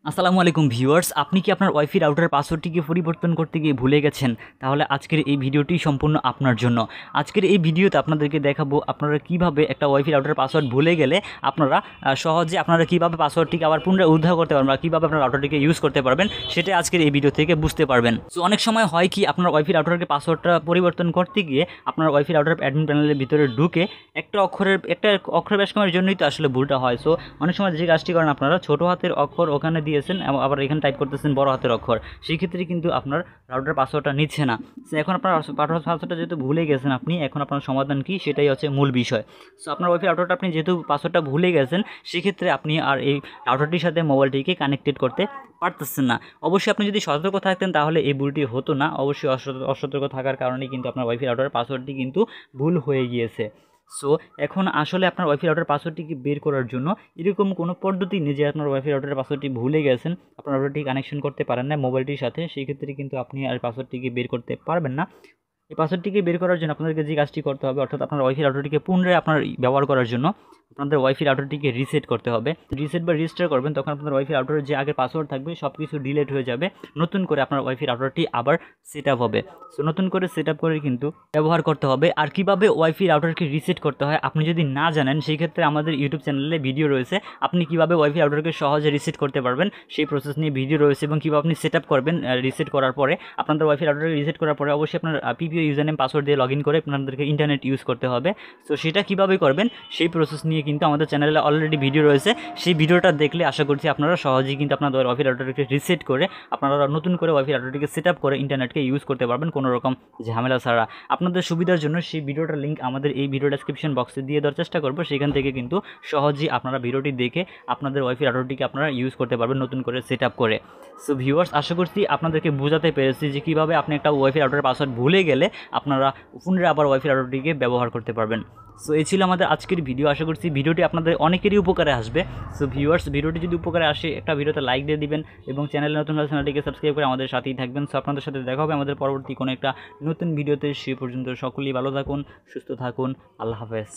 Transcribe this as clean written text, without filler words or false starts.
আসসালামু আলাইকুম ভিউয়ার্স, আপনি কি আপনার ওয়াইফাই রাউটারের পাসওয়ার্ডটিকে পরিবর্তন করতে গিয়ে ভুলে গেছেন? তাহলে আজকের এই ভিডিওটি সম্পূর্ণ আপনার জন্য। আজকের এই ভিডিওতে আপনাদেরকে দেখাবো আপনারা কিভাবে একটা ওয়াইফাই রাউটারের পাসওয়ার্ড ভুলে গেলে আপনারা সহজে কিভাবে পাসওয়ার্ডটিকে আবার পুনরায় উদ্ধার করতে পারবেন বা কীভাবে আপনার রাউটারটিকে ইউজ করতে পারবেন সেটা আজকের এই ভিডিও থেকে বুঝতে পারবেন। সো অনেক সময় হয় কি আপনার ওয়াইফাই রাউটারের পাসওয়ার্ডটা পরিবর্তন করতে গিয়ে আপনার ওয়াইফাই রাউটার অ্যাডমিন প্যানেলের ভিতরে ঢুকে একটা অক্ষর ব্যাসকমের জন্যই তো আসলে ভুলটা হয়। সো অনেক সময় যে কাজটি করেন আপনারা ছোটো হাতের অক্ষর ওখানে দিয়েছেন আবার এখানে টাইপ করতেছেন বড় হাতের অক্ষর, সেই ক্ষেত্রে কিন্তু আপনার রাউটার পাসওয়ার্ডটা নিচ্ছে না। সো এখন আপনার পাসওয়ার্ডটা যেহেতু ভুলে গেছেন আপনি, এখন আপনার সমাধান কি সেটাই হচ্ছে মূল বিষয়। সো আপনার ওয়াইফাই রাউটারটা আপনি যেহেতু পাসওয়ার্ডটা ভুলে গেছেন, সেক্ষেত্রে আপনি আর এই রাউটারটির সাথে মোবাইলটিকে কানেক্টেড করতে পারতেছেন না। অবশ্যই আপনি যদি সতর্ক থাকতেন তাহলে এই ভুলটি হতো না। অবশ্যই অসতর্ক থাকার কারণেই কিন্তু আপনার ওয়াইফাই রাউটারের পাসওয়ার্ডটি কিন্তু ভুল হয়ে গিয়েছে। সো এখন আসলে আপনার ওয়াইফাই রাউটার পাসওয়ার্ডটিকে বের করার জন্য এরকম কোনো পদ্ধতি নেই যে আপনার ওয়াইফাই রাউটারের পাসওয়ার্ডটি ভুলে গেছেন, আপনার রাউটারটি কানেকশন করতে পারেন না মোবাইলটির সাথে, সেই ক্ষেত্রে কিন্তু আপনি আর পাসওয়ার্ডটিকে বের করতে পারবেন না। এই পাসওয়ার্ডটিকে বের করার জন্য আপনাদেরকে যে কাজটি করতে হবে, অর্থাৎ আপনার ওয়াইফাই রাউটারটিকে পুনরায় আপনার ব্যবহার করার জন্য আপনাদের ওয়াইফাই রাউটারটিকে রিসেট করতে হবে। রিসেট বা রেজিস্টার করবেন, তখন আপনার ওয়াইফাই রাউটারের যে আগে পাসওয়ার্ড থাকবে সব কিছু ডিলিট হয়ে যাবে, নতুন করে আপনার ওয়াইফাই রাউটারটি আবার সেট আপ হবে। সো নতুন করে সেট আপ করে কিন্তু ব্যবহার করতে হবে। আর কীভাবে ওয়াইফাই রাউটারকে রিসেট করতে হয় আপনি যদি না জানেন, সেই ক্ষেত্রে আমাদের ইউটিউব চ্যানেলে ভিডিও রয়েছে, আপনি কীভাবে ওয়াইফাই রাউটারকে সহজে রিসেট করতে পারবেন সেই প্রসেস নিয়ে ভিডিও রয়েছে, এবং কীভাবে আপনি সেট আপ করবেন রিসেট করার পরে। আপনাদের ওয়াইফাই রাউটারকে রিসেট করার পরে অবশ্যই আপনার পিপিও ইউজারনেম পাসওয়ার্ড দিয়ে লগ ইন করে আপনাদেরকে ইন্টারনেট ইউজ করতে হবে। সো সেটা কীভাবে করবেন সেই প্রসেস নিয়ে কিন্তু আমাদের চ্যানেলে অলরেডি ভিডিও রয়েছে, সেই ভিডিওটা দেখলে আশা করছি আপনারা সহজেই কিন্তু আপনাদের ওয়াইফাই রাউটারকে রিসেট করে আপনারা নতুন করে ওয়াইফাই রাউটারটিকে সেট আপ করে ইন্টারনেটকে ইউজ করতে পারবেন কোনো রকম ঝামেলা ছাড়া। আপনাদের সুবিধার জন্য সেই ভিডিওটার লিঙ্ক আমাদের এই ভিডিও ডেসক্রিপশন বক্সে দিয়ে দেওয়ার চেষ্টা করবো, সেখান থেকে কিন্তু সহজেই আপনারা ভিডিওটি দেখে আপনাদের ওয়াইফাই রাউটারটিকে আপনারা ইউজ করতে পারবেন নতুন করে সেট আপ করে। সো ভিউয়ার্স, আশা করছি আপনাদেরকে বোঝাতে পেরেছি যে কীভাবে আপনি একটা ওয়াইফাই রাউটারের পাসওয়ার্ড ভুলে গেলে আপনারা পুনরায় আবার ওয়াইফাই রাউটারটিকে ব্যবহার করতে পারবেন। সো এই ছিল আমাদের আজকের ভিডিও। আশা করছি ভিডিওটি আপনাদের অনেকেরই উপকারে আসবে। সো ভিউয়ার্স, ভিডিওটি যদি উপকারে আসে একটা ভিডিওতে লাইক দিয়ে দিবেন এবং চ্যানেলে নতুন হলে চ্যানেলটিকে সাবস্ক্রাইব করে আমাদের সাথেই থাকবেন। সো আপনাদের সাথে দেখা হবে আমাদের পরবর্তী কোনো একটা নতুন ভিডিওতে। সে পর্যন্ত সকলেই ভালো থাকুন, সুস্থ থাকুন। আল্লাহ হাফেজ।